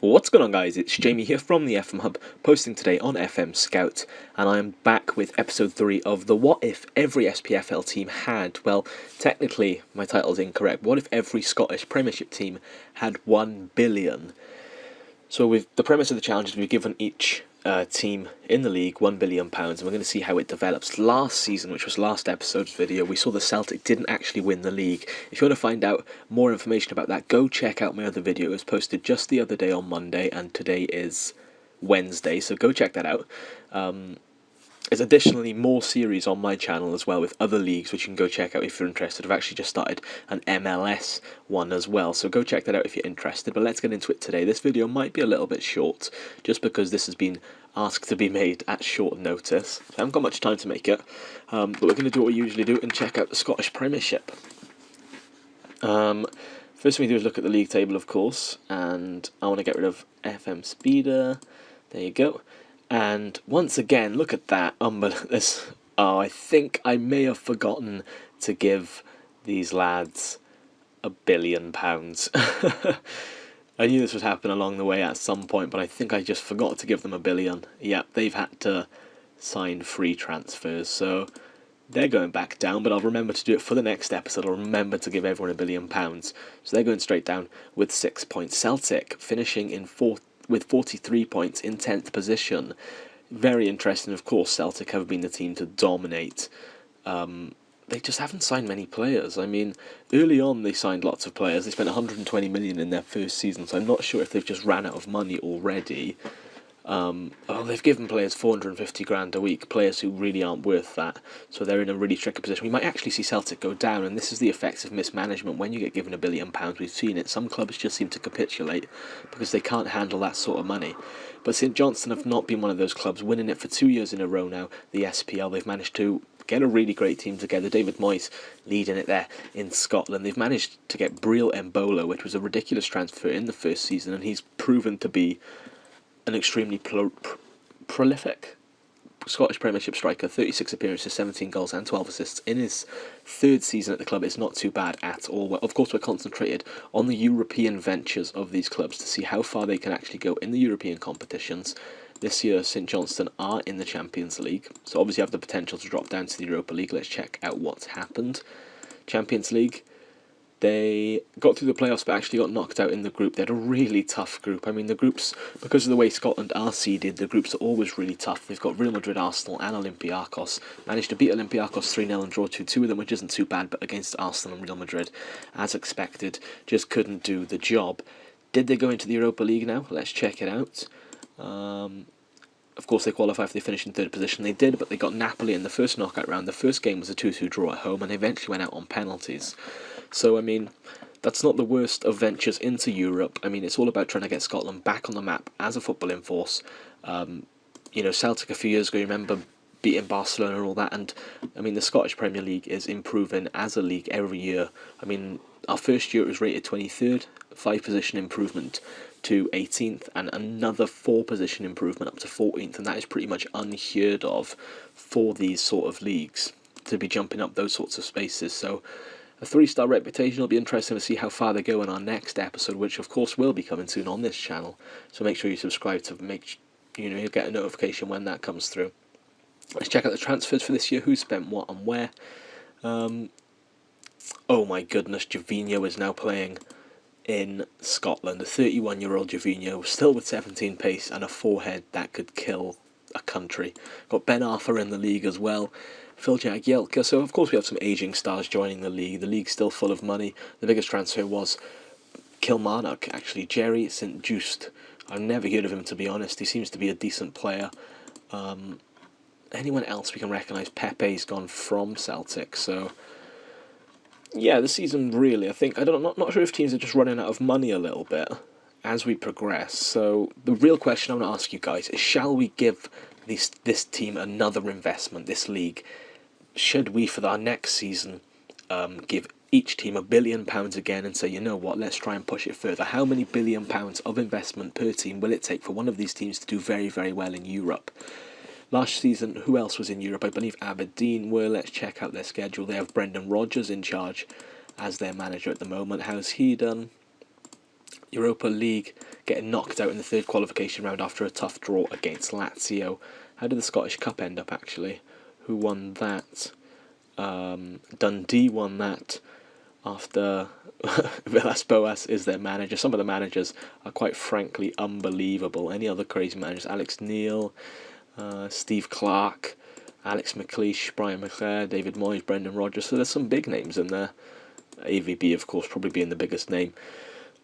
What's going on, guys? It's Jamie here from the FM Hub, posting today on FM Scout, and I am back with episode 3 of the What If Every SPFL Team Had, well, technically my title's incorrect, what if every Scottish Premiership team had 1 billion? So the premise of the challenge is we've given each team in the league £1 billion, and we're going to see how it develops. Last season, which was last episode's video, we saw the Celtic didn't actually win the league. If you want to find out more information about that, go check out my other video. It was posted just the other day on Monday, and today is Wednesday, so go check that out. There's additionally more series on my channel as well with other leagues, which you can go check out if you're interested. I've actually just started an MLS one as well, so go check that out if you're interested. But let's get into it today. This video might be a little bit short, just because this has been asked to be made at short notice. I haven't got much time to make it, but we're going to do what we usually do and check out the Scottish Premiership. First thing we do is look at the league table, of course, and I want to get rid of FM Speeder. There you go. And once again, look at that. I think I may have forgotten to give these lads £1 billion. I knew this would happen along the way at some point, but I think I just forgot to give them £1 billion. Yep, they've had to sign free transfers, so they're going back down, but I'll remember to do it for the next episode. I'll remember to give everyone £1 billion. So they're going straight down with 6 points. Celtic finishing in fourth with 43 points in 10th position. Very interesting. Of course, Celtic have been the team to dominate. They just haven't signed many players. I mean, early on they signed lots of players. They spent 120 million in their first season, so I'm not sure if they've just ran out of money already. They've given players 450 grand a week, players who really aren't worth that, so they're in a really tricky position. We might actually see Celtic go down, and this is the effects of mismanagement. When you get given £1 billion, we've seen it, some clubs just seem to capitulate because they can't handle that sort of money. But St Johnstone have not been one of those clubs, winning it for 2 years in a row now, the SPL. They've managed to get a really great team together. David Moyes leading it there in Scotland. They've managed to get Briel Embolo, which was a ridiculous transfer in the first season, and he's proven to be an extremely prolific Scottish Premiership striker. 36 appearances, 17 goals and 12 assists in his third season at the club. It's not too bad at all. Of course, we're concentrated on the European ventures of these clubs to see how far they can actually go in the European competitions. This year, St Johnstone are in the Champions League, so obviously have the potential to drop down to the Europa League. Let's check out what's happened. Champions League, they got through the playoffs but actually got knocked out in the group. They had a really tough group. I mean, the groups, because of the way Scotland are seeded, the groups are always really tough. They've got Real Madrid, Arsenal and Olympiacos. Managed to beat Olympiacos 3-0 and draw 2-2 with them, which isn't too bad, but against Arsenal and Real Madrid, as expected, just couldn't do the job. Did they go into the Europa League now? Let's check it out. Of course, they qualify if they finish in third position. They did, but they got Napoli in the first knockout round. The first game was a 2-2 draw at home, and they eventually went out on penalties. So, I mean, that's not the worst of ventures into Europe. I mean, it's all about trying to get Scotland back on the map as a footballing force. Celtic a few years ago, you remember beating Barcelona and all that, and, I mean, the Scottish Premier League is improving as a league every year. I mean, our first year it was rated 23rd, 5-position improvement to 18th, and another 4-position improvement up to 14th, and that is pretty much unheard of for these sort of leagues to be jumping up those sorts of spaces. So a 3-star reputation. Will be interesting to see how far they go in our next episode, which of course will be coming soon on this channel, so make sure you subscribe to make you'll get a notification when that comes through. Let's check out the transfers for this year, who spent what and where. Oh my goodness, Jovino is now playing in Scotland. A 31-year-old Jovino, still with 17 pace and a forehead that could kill a country. Got Ben Arthur in the league as well. Phil Jagielka. So of course we have some ageing stars joining the league. The league's still full of money. The biggest transfer was Kilmarnock, actually. Jerry St Just. I've never heard of him, to be honest. He seems to be a decent player. Anyone else we can recognise? Pepe's gone from Celtic, so yeah, the season really, I'm not sure if teams are just running out of money a little bit as we progress. So the real question I want to ask you guys is, shall we give this team another investment, this league? Should we, for our next season, give each team £1 billion again and say, you know what, let's try and push it further? How many £1 billion of investment per team will it take for one of these teams to do very, very well in Europe? Last season, who else was in Europe? I believe Aberdeen were. Let's check out their schedule. They have Brendan Rodgers in charge as their manager at the moment. How's he done? Europa League getting knocked out in the third qualification round after a tough draw against Lazio. How did the Scottish Cup end up, actually? Who won that? Dundee won that after Villas-Boas is their manager. Some of the managers are quite frankly unbelievable. Any other crazy managers? Alex Neil, Steve Clark, Alex McLeish, Brian McClare, David Moyes, Brendan Rodgers. So there's some big names in there. AVB, of course, probably being the biggest name.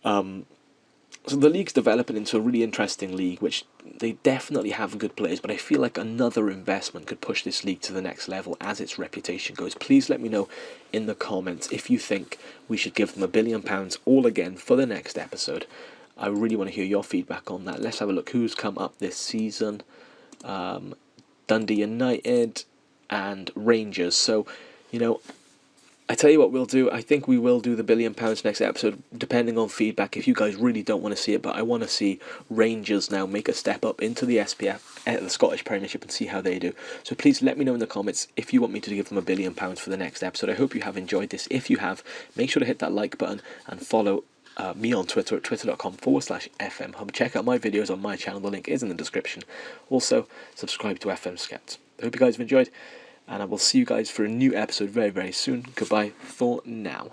So the league's developing into a really interesting league, which they definitely have good players, but I feel like another investment could push this league to the next level as its reputation goes. Please let me know in the comments if you think we should give them £1 billion all again for the next episode. I really want to hear your feedback on that. Let's have a look who's come up this season. Dundee United and Rangers. So, I tell you what we'll do. I think we will do the £1 billion next episode, depending on feedback. If you guys really don't want to see it, but I want to see Rangers now make a step up into the the Scottish Premiership, and see how they do. So please let me know in the comments if you want me to give them £1 billion for the next episode. I hope you have enjoyed this. If you have, make sure to hit that like button and follow me on Twitter at twitter.com/FM Hub. Check out my videos on my channel. The link is in the description. Also, subscribe to FM Scouts. I hope you guys have enjoyed, and I will see you guys for a new episode very, very soon. Goodbye for now.